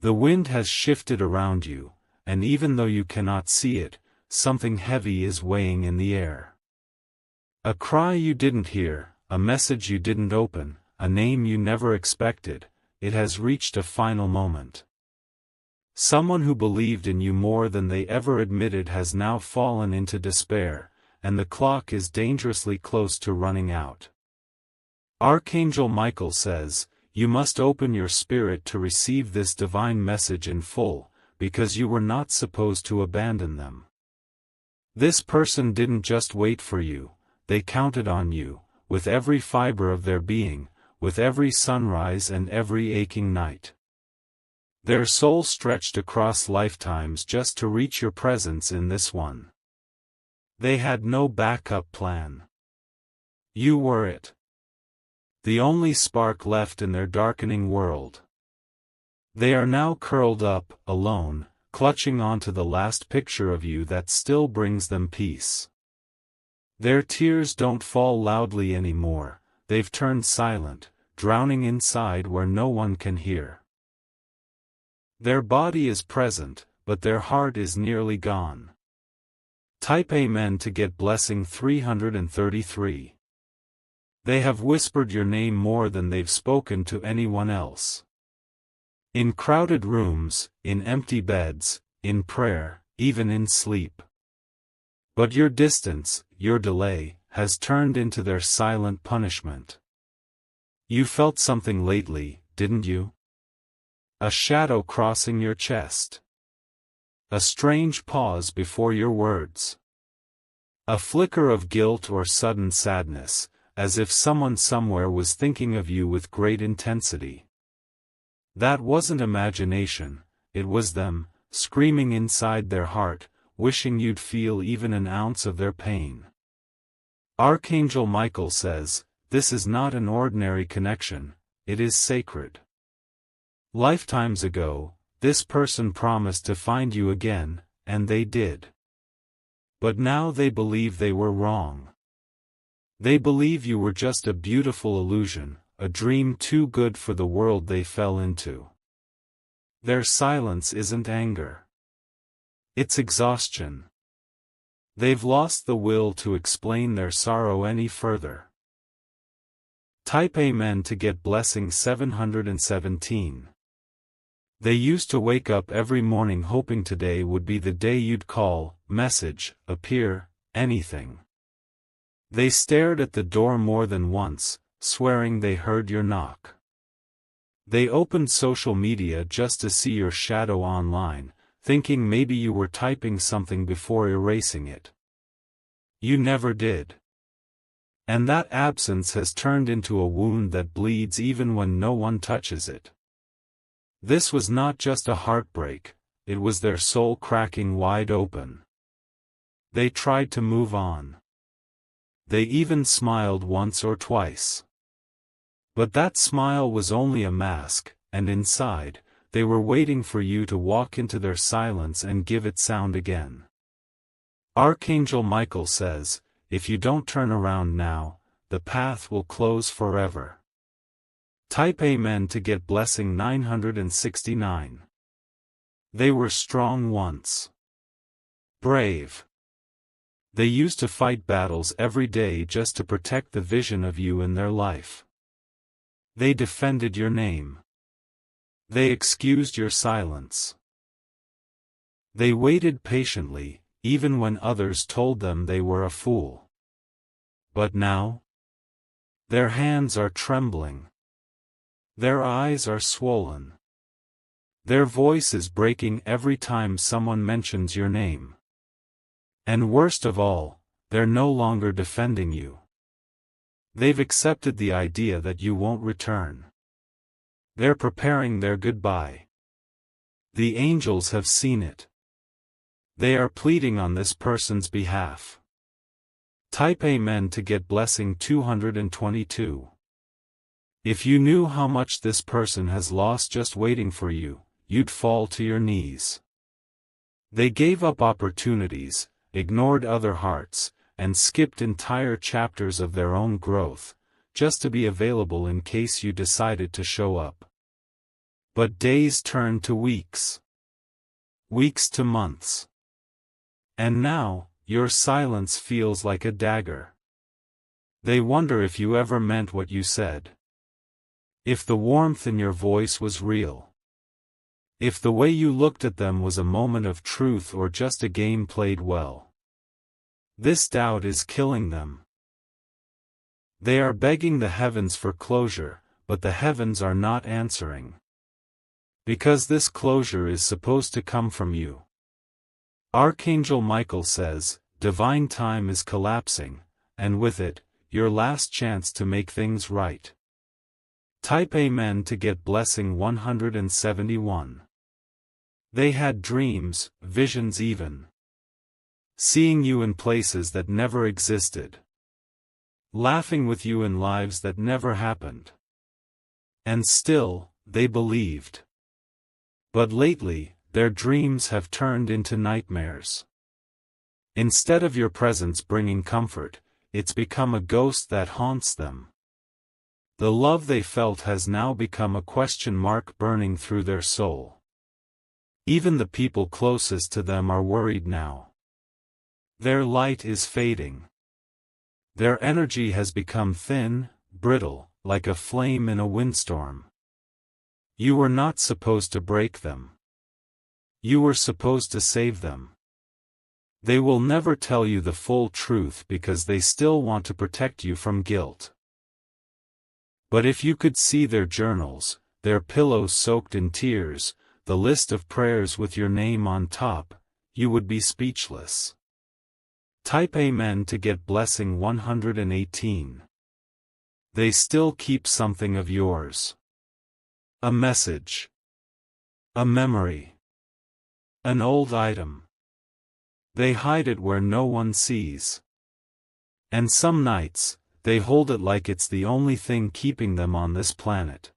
The wind has shifted around you, and even though you cannot see it, something heavy is weighing in the air. A cry you didn't hear, a message you didn't open, a name you never expected, it has reached a final moment. Someone who believed in you more than they ever admitted has now fallen into despair, and the clock is dangerously close to running out. Archangel Michael says, "You must open your spirit to receive this divine message in full, because you were not supposed to abandon them. This person didn't just wait for you, they counted on you, with every fiber of their being, with every sunrise and every aching night. Their soul stretched across lifetimes just to reach your presence in this one. They had no backup plan. You were it. The only spark left in their darkening world. They are now curled up, alone, clutching onto the last picture of you that still brings them peace. Their tears don't fall loudly anymore, they've turned silent, drowning inside where no one can hear. Their body is present, but their heart is nearly gone." Type Amen to get blessing 333. They have whispered your name more than they've spoken to anyone else. In crowded rooms, in empty beds, in prayer, even in sleep. But your distance, your delay, has turned into their silent punishment. You felt something lately, didn't you? A shadow crossing your chest. A strange pause before your words. A flicker of guilt or sudden sadness, as if someone somewhere was thinking of you with great intensity. That wasn't imagination, it was them, screaming inside their heart, wishing you'd feel even an ounce of their pain. Archangel Michael says, "This is not an ordinary connection, it is sacred." Lifetimes ago, this person promised to find you again, and they did. But now they believe they were wrong. They believe you were just a beautiful illusion, a dream too good for the world they fell into. Their silence isn't anger. It's exhaustion. They've lost the will to explain their sorrow any further. Type Amen to get blessing 717. They used to wake up every morning hoping today would be the day you'd call, message, appear, anything. They stared at the door more than once, swearing they heard your knock. They opened social media just to see your shadow online, thinking maybe you were typing something before erasing it. You never did. And that absence has turned into a wound that bleeds even when no one touches it. This was not just a heartbreak, it was their soul cracking wide open. They tried to move on. They even smiled once or twice. But that smile was only a mask, and inside, they were waiting for you to walk into their silence and give it sound again. Archangel Michael says, "If you don't turn around now, the path will close forever." Type Amen to get blessing 969. They were strong once. Brave. They used to fight battles every day just to protect the vision of you in their life. They defended your name. They excused your silence. They waited patiently, even when others told them they were a fool. But now? Their hands are trembling. Their eyes are swollen. Their voice is breaking every time someone mentions your name. And worst of all, they're no longer defending you. They've accepted the idea that you won't return. They're preparing their goodbye. The angels have seen it. They are pleading on this person's behalf. Type Amen to get blessing 222. If you knew how much this person has lost just waiting for you, you'd fall to your knees. They gave up opportunities, ignored other hearts, and skipped entire chapters of their own growth, just to be available in case you decided to show up. But days turn to weeks. Weeks to months. And now, your silence feels like a dagger. They wonder if you ever meant what you said. If the warmth in your voice was real. If the way you looked at them was a moment of truth or just a game played well. This doubt is killing them. They are begging the heavens for closure, but the heavens are not answering. Because this closure is supposed to come from you. Archangel Michael says, divine time is collapsing, and with it, your last chance to make things right. Type Amen to get blessing 171. They had dreams, visions even. Seeing you in places that never existed. Laughing with you in lives that never happened. And still, they believed. But lately, their dreams have turned into nightmares. Instead of your presence bringing comfort, it's become a ghost that haunts them. The love they felt has now become a question mark burning through their soul. Even the people closest to them are worried now. Their light is fading. Their energy has become thin, brittle, like a flame in a windstorm. You were not supposed to break them. You were supposed to save them. They will never tell you the full truth because they still want to protect you from guilt. But if you could see their journals, their pillows soaked in tears, the list of prayers with your name on top, you would be speechless. Type Amen to get blessing 118. They still keep something of yours. A message. A memory. An old item. They hide it where no one sees. And some nights, they hold it like it's the only thing keeping them on this planet.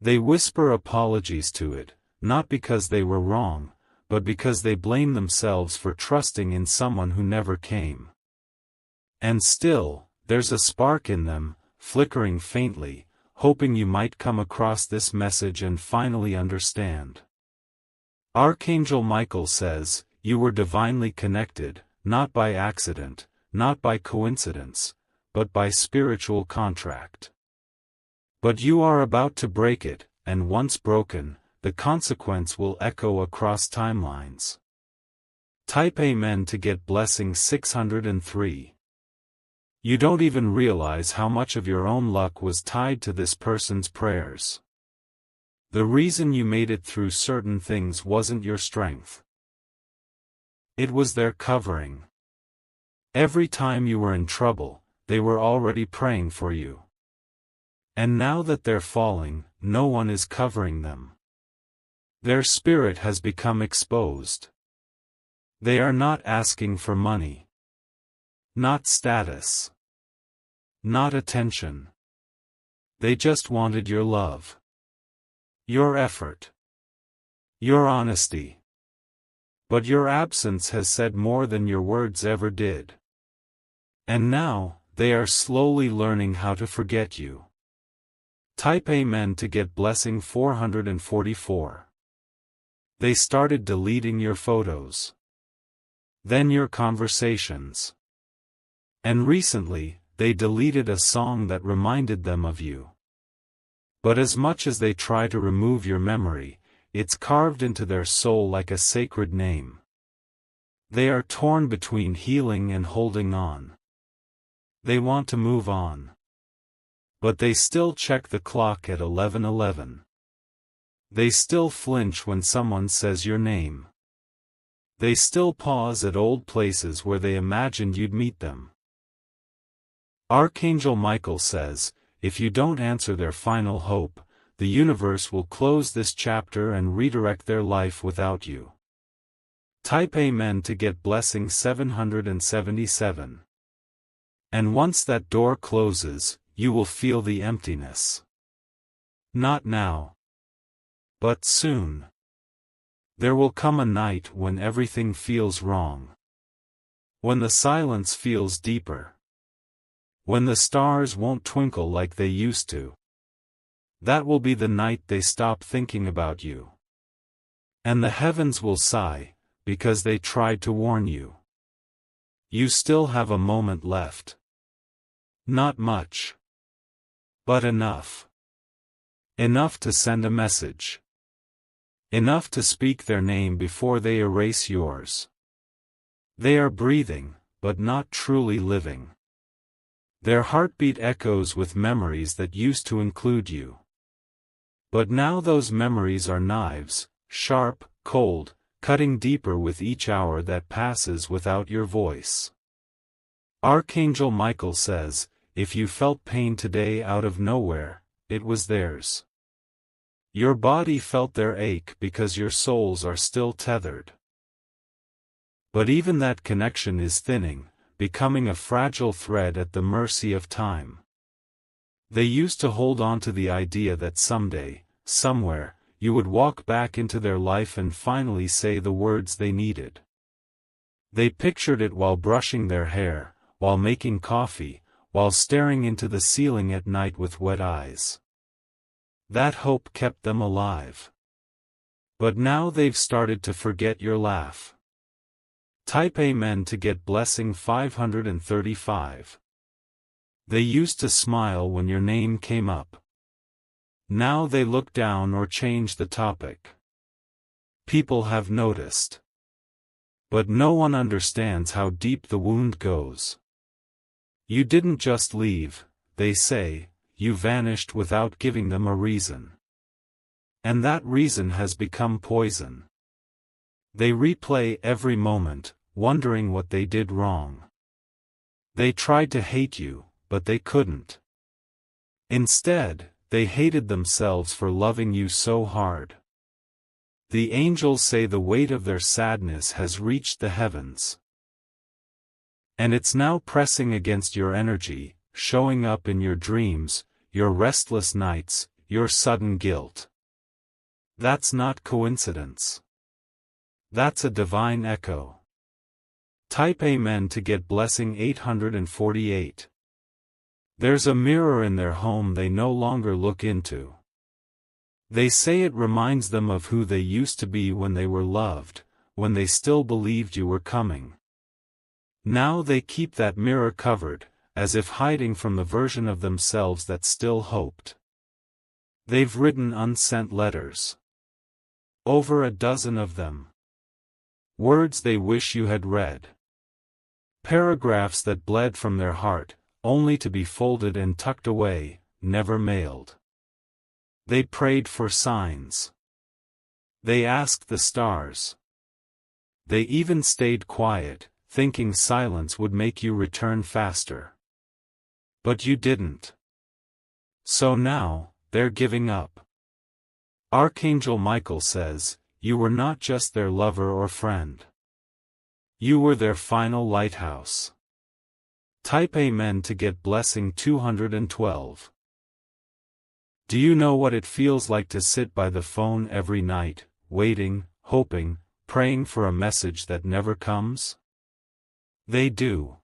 They whisper apologies to it, not because they were wrong, but because they blame themselves for trusting in someone who never came. And still, there's a spark in them, flickering faintly, hoping you might come across this message and finally understand. Archangel Michael says, you were divinely connected, not by accident, not by coincidence, but by spiritual contract. But you are about to break it, and once broken, the consequence will echo across timelines. Type Amen to get blessing 603. You don't even realize how much of your own luck was tied to this person's prayers. The reason you made it through certain things wasn't your strength. It was their covering. Every time you were in trouble, they were already praying for you. And now that they're falling, no one is covering them. Their spirit has become exposed. They are not asking for money. Not status. Not attention. They just wanted your love. Your effort. Your honesty. But your absence has said more than your words ever did. And now, they are slowly learning how to forget you. Type Amen to get blessing 444. They started deleting your photos. Then your conversations. And recently, they deleted a song that reminded them of you. But as much as they try to remove your memory, it's carved into their soul like a sacred name. They are torn between healing and holding on. They want to move on. But they still check the clock at 11:11. They still flinch when someone says your name. They still pause at old places where they imagined you'd meet them. Archangel Michael says, if you don't answer their final hope, the universe will close this chapter and redirect their life without you. Type Amen to get blessing 777. And once that door closes, you will feel the emptiness. Not now. But soon. There will come a night when everything feels wrong. When the silence feels deeper. When the stars won't twinkle like they used to. That will be the night they stop thinking about you. And the heavens will sigh, because they tried to warn you. You still have a moment left. Not much. But enough. Enough to send a message. Enough to speak their name before they erase yours. They are breathing, but not truly living. Their heartbeat echoes with memories that used to include you. But now those memories are knives, sharp, cold, cutting deeper with each hour that passes without your voice. Archangel Michael says, if you felt pain today out of nowhere, it was theirs. Your body felt their ache because your souls are still tethered. But even that connection is thinning, becoming a fragile thread at the mercy of time. They used to hold on to the idea that someday, somewhere, you would walk back into their life and finally say the words they needed. They pictured it while brushing their hair, while making coffee, while staring into the ceiling at night with wet eyes. That hope kept them alive. But now they've started to forget your laugh. Type Amen to get blessing 535. They used to smile when your name came up. Now they look down or change the topic. People have noticed. But no one understands how deep the wound goes. You didn't just leave, they say, you vanished without giving them a reason. And that reason has become poison. They replay every moment, wondering what they did wrong. They tried to hate you, but they couldn't. Instead, they hated themselves for loving you so hard. The angels say the weight of their sadness has reached the heavens. And it's now pressing against your energy, showing up in your dreams, your restless nights, your sudden guilt. That's not coincidence. That's a divine echo. Type Amen to get blessing 848. There's a mirror in their home they no longer look into. They say it reminds them of who they used to be when they were loved, when they still believed you were coming. Now they keep that mirror covered, as if hiding from the version of themselves that still hoped. They've written unsent letters. Over a dozen of them. Words they wish you had read. Paragraphs that bled from their heart, only to be folded and tucked away, never mailed. They prayed for signs. They asked the stars. They even stayed quiet, thinking silence would make you return faster. But you didn't. So now, they're giving up. Archangel Michael says, you were not just their lover or friend. You were their final lighthouse. Type Amen to get blessing 212. Do you know what it feels like to sit by the phone every night, waiting, hoping, praying for a message that never comes? They do.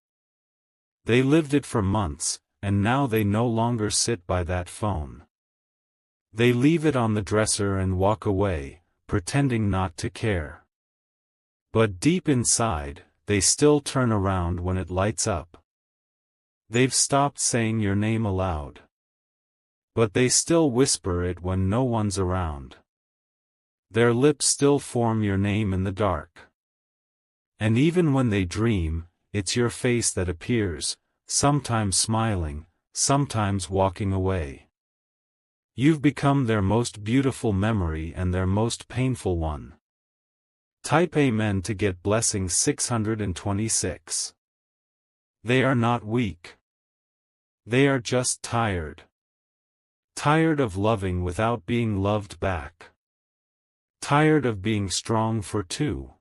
They lived it for months, and now they no longer sit by that phone. They leave it on the dresser and walk away, pretending not to care. But deep inside, they still turn around when it lights up. They've stopped saying your name aloud. But they still whisper it when no one's around. Their lips still form your name in the dark. And even when they dream, it's your face that appears, sometimes smiling, sometimes walking away. You've become their most beautiful memory and their most painful one. Type Amen to get blessing 626. They are not weak. They are just tired. Tired of loving without being loved back. Tired of being strong for two.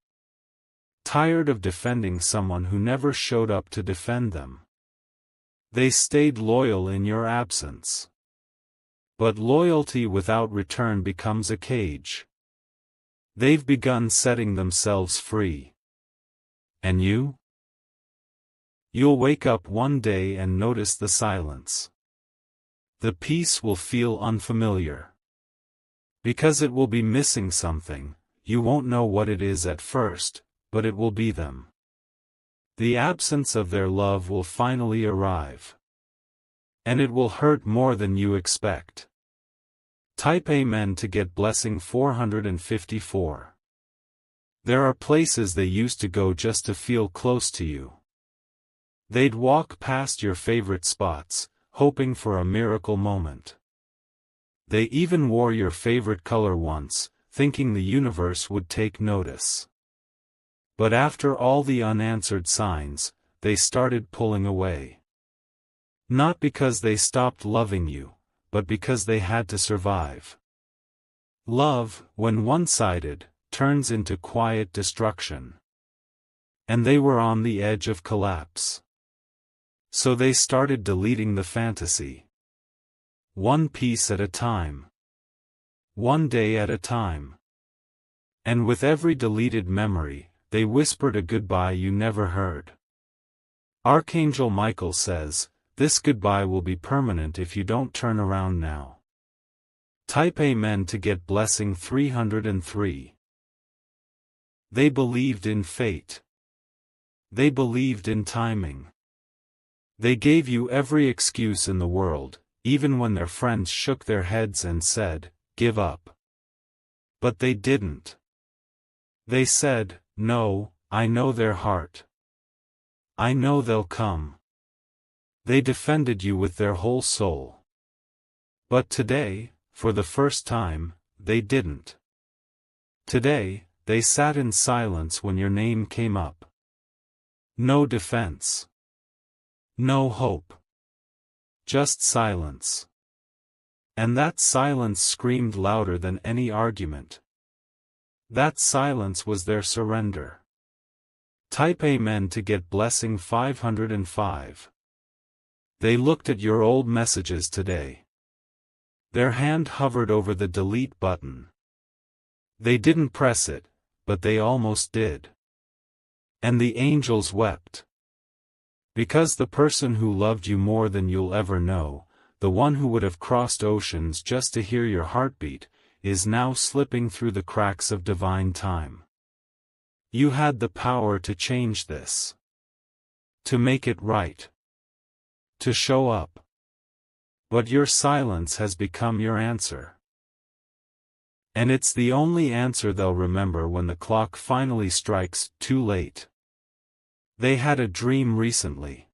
Tired of defending someone who never showed up to defend them. They stayed loyal in your absence. But loyalty without return becomes a cage. They've begun setting themselves free. And you? You'll wake up one day and notice the silence. The peace will feel unfamiliar. Because it will be missing something, you won't know what it is at first, but it will be them. The absence of their love will finally arrive. And it will hurt more than you expect. Type Amen to get blessing 454. There are places they used to go just to feel close to you. They'd walk past your favorite spots, hoping for a miracle moment. They even wore your favorite color once, thinking the universe would take notice. But after all the unanswered signs, they started pulling away. Not because they stopped loving you, but because they had to survive. Love, when one-sided, turns into quiet destruction. And they were on the edge of collapse. So they started deleting the fantasy. One piece at a time. One day at a time. And with every deleted memory, they whispered a goodbye you never heard. Archangel Michael says, this goodbye will be permanent if you don't turn around now. Type Amen to get blessing 303. They believed in fate. They believed in timing. They gave you every excuse in the world, even when their friends shook their heads and said, give up. But they didn't. They said, no, I know their heart. I know they'll come. They defended you with their whole soul. But today, for the first time, they didn't. Today, they sat in silence when your name came up. No defense. No hope. Just silence. And that silence screamed louder than any argument. That silence was their surrender. Type Amen to get blessing 505. They looked at your old messages today. Their hand hovered over the delete button. They didn't press it, but they almost did. And the angels wept. Because the person who loved you more than you'll ever know, the one who would have crossed oceans just to hear your heartbeat, is now slipping through the cracks of divine time. You had the power to change this. To make it right. To show up. But your silence has become your answer. And it's the only answer they'll remember when the clock finally strikes too late. They had a dream recently.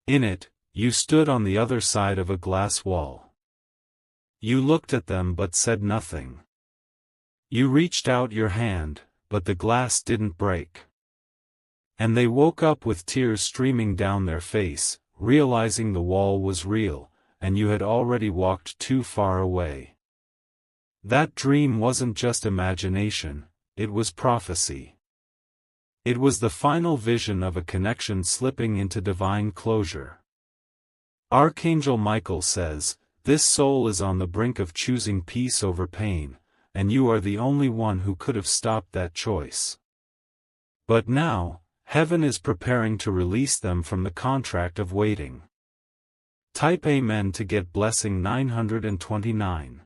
In it, you stood on the other side of a glass wall. You looked at them but said nothing. You reached out your hand, but the glass didn't break. And they woke up with tears streaming down their face, realizing the wall was real, and you had already walked too far away. That dream wasn't just imagination, it was prophecy. It was the final vision of a connection slipping into divine closure. Archangel Michael says, this soul is on the brink of choosing peace over pain, and you are the only one who could have stopped that choice. But now, heaven is preparing to release them from the contract of waiting. Type Amen to get blessing 929.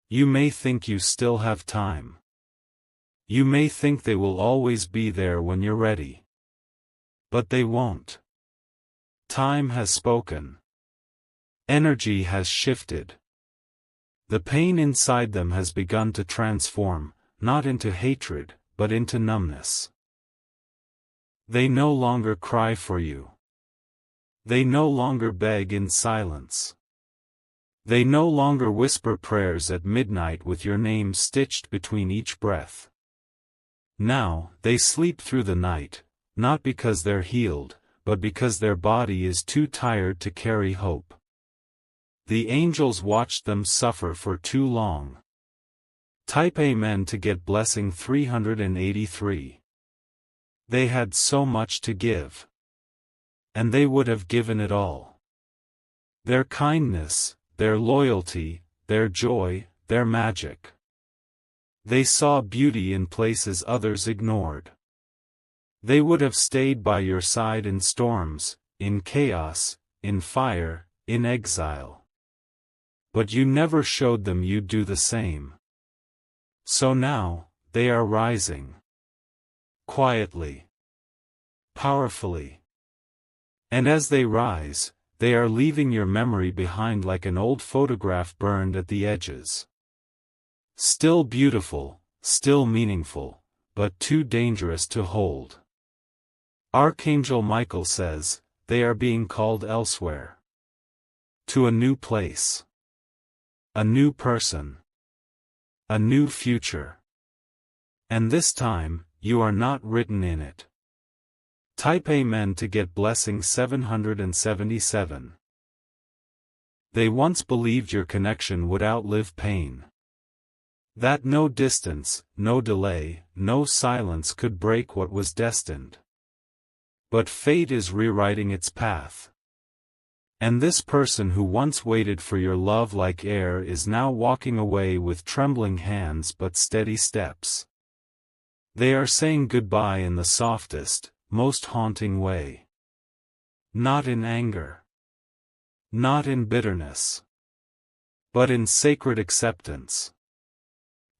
You may think you still have time. You may think they will always be there when you're ready. But they won't. Time has spoken. Energy has shifted. The pain inside them has begun to transform, not into hatred, but into numbness. They no longer cry for you. They no longer beg in silence. They no longer whisper prayers at midnight with your name stitched between each breath. Now, they sleep through the night, not because they're healed, but because their body is too tired to carry hope. The angels watched them suffer for too long. Type Amen to get blessing 383. They had so much to give. And they would have given it all. Their kindness, their loyalty, their joy, their magic. They saw beauty in places others ignored. They would have stayed by your side in storms, in chaos, in fire, in exile. But you never showed them you'd do the same. So now, they are rising. Quietly. Powerfully. And as they rise, they are leaving your memory behind like an old photograph burned at the edges. Still beautiful, still meaningful, but too dangerous to hold. Archangel Michael says, they are being called elsewhere. To a new place. A new person. A new future. And this time, you are not written in it. Type Amen to get blessing 777. They once believed your connection would outlive pain. That no distance, no delay, no silence could break what was destined. But fate is rewriting its path. And this person who once waited for your love like air is now walking away with trembling hands but steady steps. They are saying goodbye in the softest, most haunting way. Not in anger. Not in bitterness. But in sacred acceptance.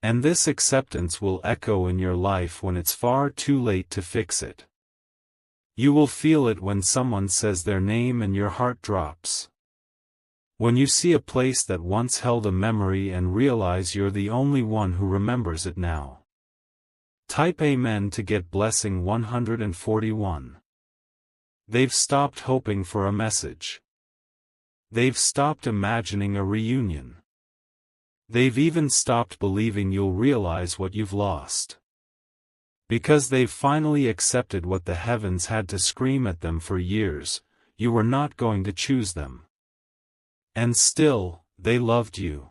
And this acceptance will echo in your life when it's far too late to fix it. You will feel it when someone says their name and your heart drops. When you see a place that once held a memory and realize you're the only one who remembers it now. Type Amen to get blessing 141. They've stopped hoping for a message. They've stopped imagining a reunion. They've even stopped believing you'll realize what you've lost. Because they've finally accepted what the heavens had to scream at them for years, you were not going to choose them. And still, they loved you.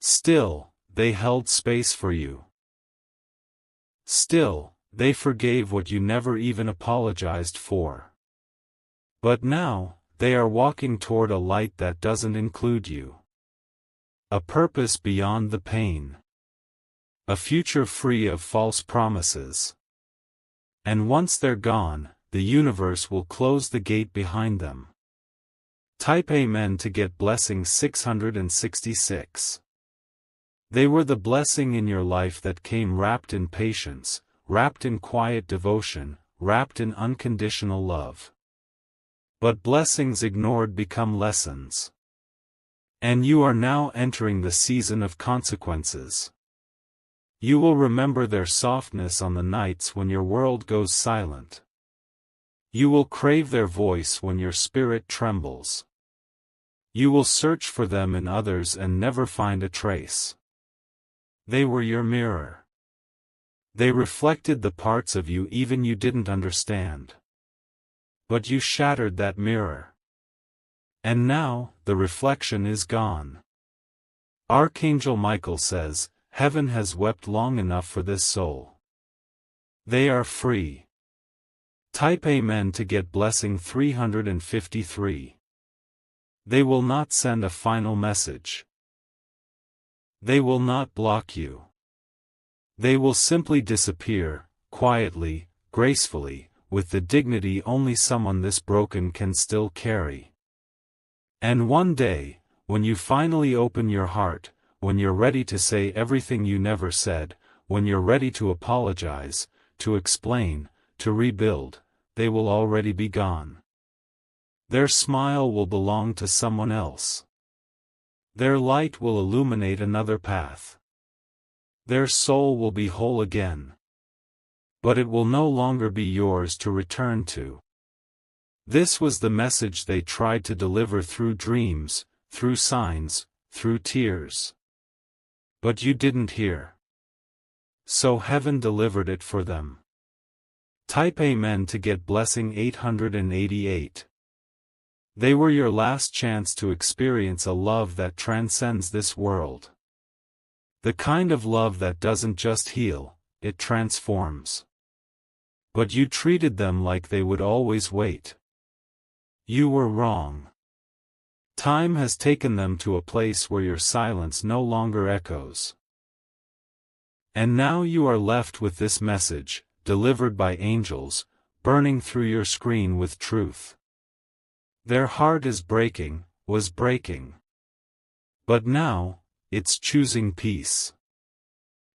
Still, they held space for you. Still, they forgave what you never even apologized for. But now, they are walking toward a light that doesn't include you. A purpose beyond the pain. A future free of false promises. And once they're gone, the universe will close the gate behind them. Type Amen to get blessing 666. They were the blessing in your life that came wrapped in patience, wrapped in quiet devotion, wrapped in unconditional love. But blessings ignored become lessons. And you are now entering the season of consequences. You will remember their softness on the nights when your world goes silent. You will crave their voice when your spirit trembles. You will search for them in others and never find a trace. They were your mirror. They reflected the parts of you even you didn't understand. But you shattered that mirror. And now, the reflection is gone. Archangel Michael says, heaven has wept long enough for this soul. They are free. Type Amen to get blessing 353. They will not send a final message. They will not block you. They will simply disappear, quietly, gracefully, with the dignity only someone this broken can still carry. And one day, when you finally open your heart, when you're ready to say everything you never said, when you're ready to apologize, to explain, to rebuild, they will already be gone. Their smile will belong to someone else. Their light will illuminate another path. Their soul will be whole again. But it will no longer be yours to return to. This was the message they tried to deliver through dreams, through signs, through tears. But you didn't hear. So heaven delivered it for them. Type Amen to get blessing 888. They were your last chance to experience a love that transcends this world. The kind of love that doesn't just heal, it transforms. But you treated them like they would always wait. You were wrong. Time has taken them to a place where your silence no longer echoes. And now you are left with this message, delivered by angels, burning through your screen with truth. Their heart is breaking, was breaking. But now, it's choosing peace.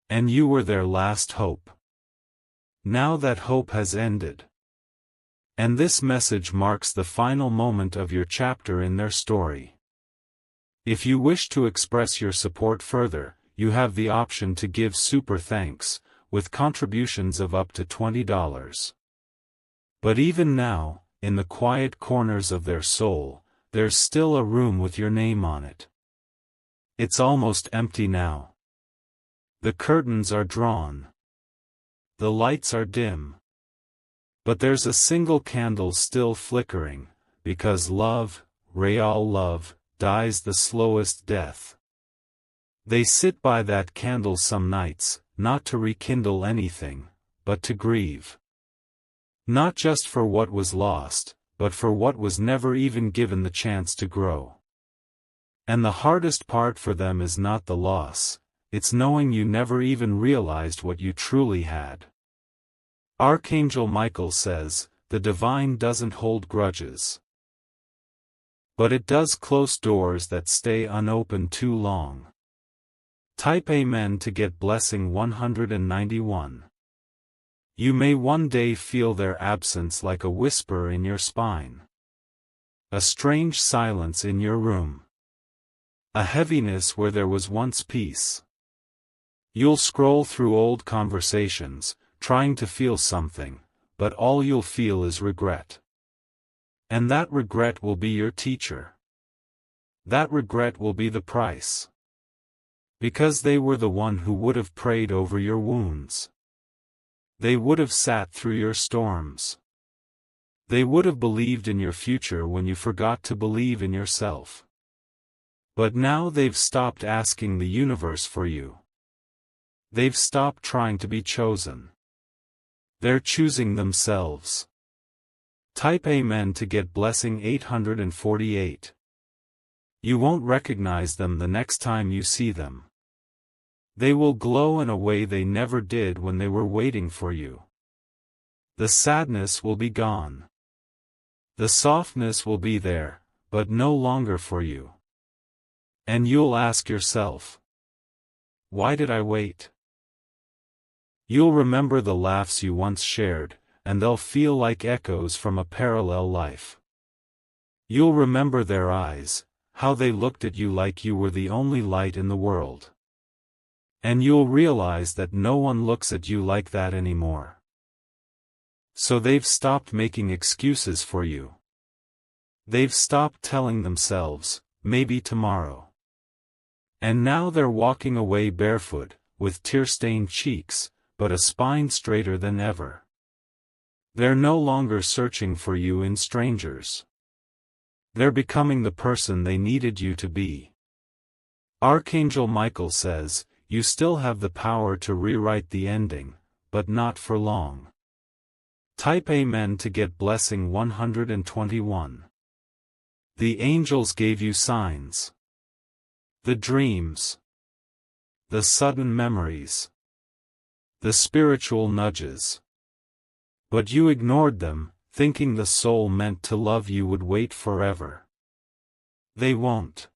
And you were their last hope. Now that hope has ended. And this message marks the final moment of your chapter in their story. If you wish to express your support further, you have the option to give super thanks, with contributions of up to $20. But even now, in the quiet corners of their soul, there's still a room with your name on it. It's almost empty now. The curtains are drawn. The lights are dim. But there's a single candle still flickering, because love, real love, dies the slowest death. They sit by that candle some nights, not to rekindle anything, but to grieve. Not just for what was lost, but for what was never even given the chance to grow. And the hardest part for them is not the loss, it's knowing you never even realized what you truly had. Archangel Michael says, the divine doesn't hold grudges. But it does close doors that stay unopened too long. Type Amen to get blessing 191. You may one day feel their absence like a whisper in your spine. A strange silence in your room. A heaviness where there was once peace. You'll scroll through old conversations, trying to feel something, but all you'll feel is regret. And that regret will be your teacher. That regret will be the price. Because they were the one who would have prayed over your wounds. They would have sat through your storms. They would have believed in your future when you forgot to believe in yourself. But now they've stopped asking the universe for you. They've stopped trying to be chosen. They're choosing themselves. Type Amen to get blessing 848. You won't recognize them the next time you see them. They will glow in a way they never did when they were waiting for you. The sadness will be gone. The softness will be there, but no longer for you. And you'll ask yourself, why did I wait? You'll remember the laughs you once shared, and they'll feel like echoes from a parallel life. You'll remember their eyes, how they looked at you like you were the only light in the world. And you'll realize that no one looks at you like that anymore. So they've stopped making excuses for you. They've stopped telling themselves, maybe tomorrow. And now they're walking away barefoot, with tear-stained cheeks, but a spine straighter than ever. They're no longer searching for you in strangers. They're becoming the person they needed you to be. Archangel Michael says, you still have the power to rewrite the ending, but not for long. Type Amen to get blessing 121. The angels gave you signs. The dreams. The sudden memories. The spiritual nudges. But you ignored them, thinking the soul meant to love you would wait forever. They won't.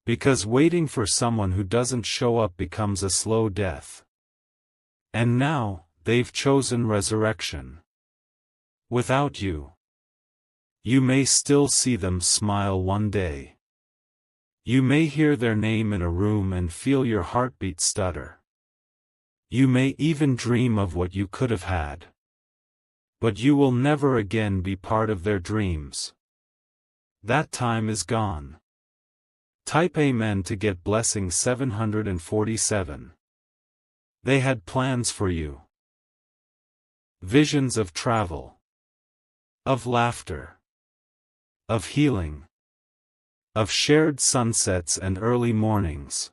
Because waiting for someone who doesn't show up becomes a slow death. And now, they've chosen resurrection. Without you. You may still see them smile one day. You may hear their name in a room and feel your heartbeat stutter. You may even dream of what you could have had. But you will never again be part of their dreams. That time is gone. Type Amen to get blessing 747. They had plans for you. Visions of travel. Of laughter. Of healing. Of shared sunsets and early mornings.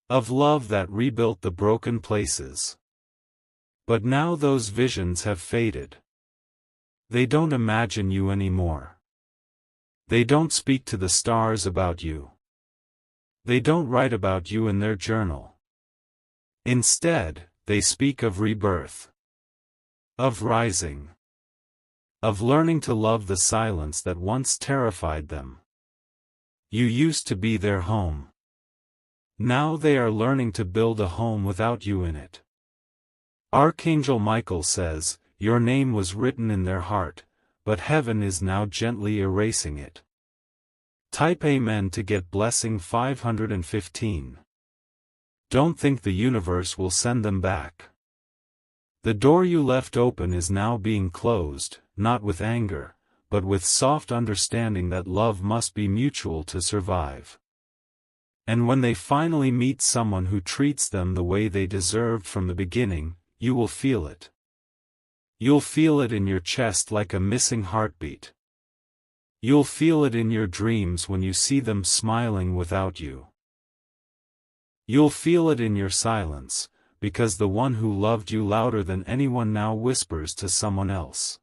Of love that rebuilt the broken places. But now those visions have faded. They don't imagine you anymore. They don't speak to the stars about you. They don't write about you in their journal. Instead, they speak of rebirth. Of rising. of learning to love the silence that once terrified them. You used to be their home. Now they are learning to build a home without you in it. Archangel Michael says, your name was written in their heart, but heaven is now gently erasing it. Type Amen to get blessing 515. Don't think the universe will send them back. The door you left open is now being closed, not with anger, but with soft understanding that love must be mutual to survive. And when they finally meet someone who treats them the way they deserved from the beginning, you will feel it. You'll feel it in your chest like a missing heartbeat. You'll feel it in your dreams when you see them smiling without you. You'll feel it in your silence, because the one who loved you louder than anyone now whispers to someone else.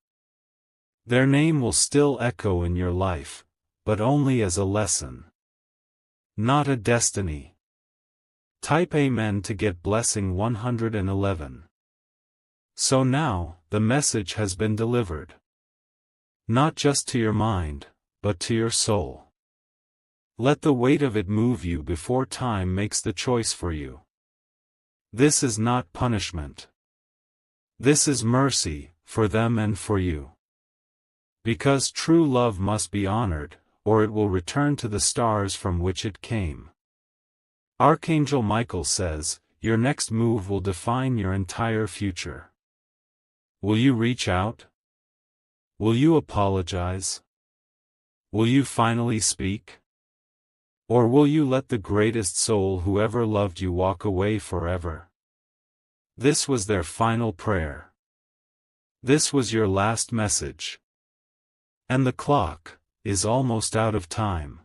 Their name will still echo in your life, but only as a lesson, not a destiny. Type Amen to get blessing 111. So now, the message has been delivered. Not just to your mind, but to your soul. Let the weight of it move you before time makes the choice for you. This is not punishment. This is mercy, for them and for you. Because true love must be honored, or it will return to the stars from which it came. Archangel Michael says, your next move will define your entire future. Will you reach out? Will you apologize? Will you finally speak? Or will you let the greatest soul who ever loved you walk away forever? This was their final prayer. This was your last message. And the clock is almost out of time.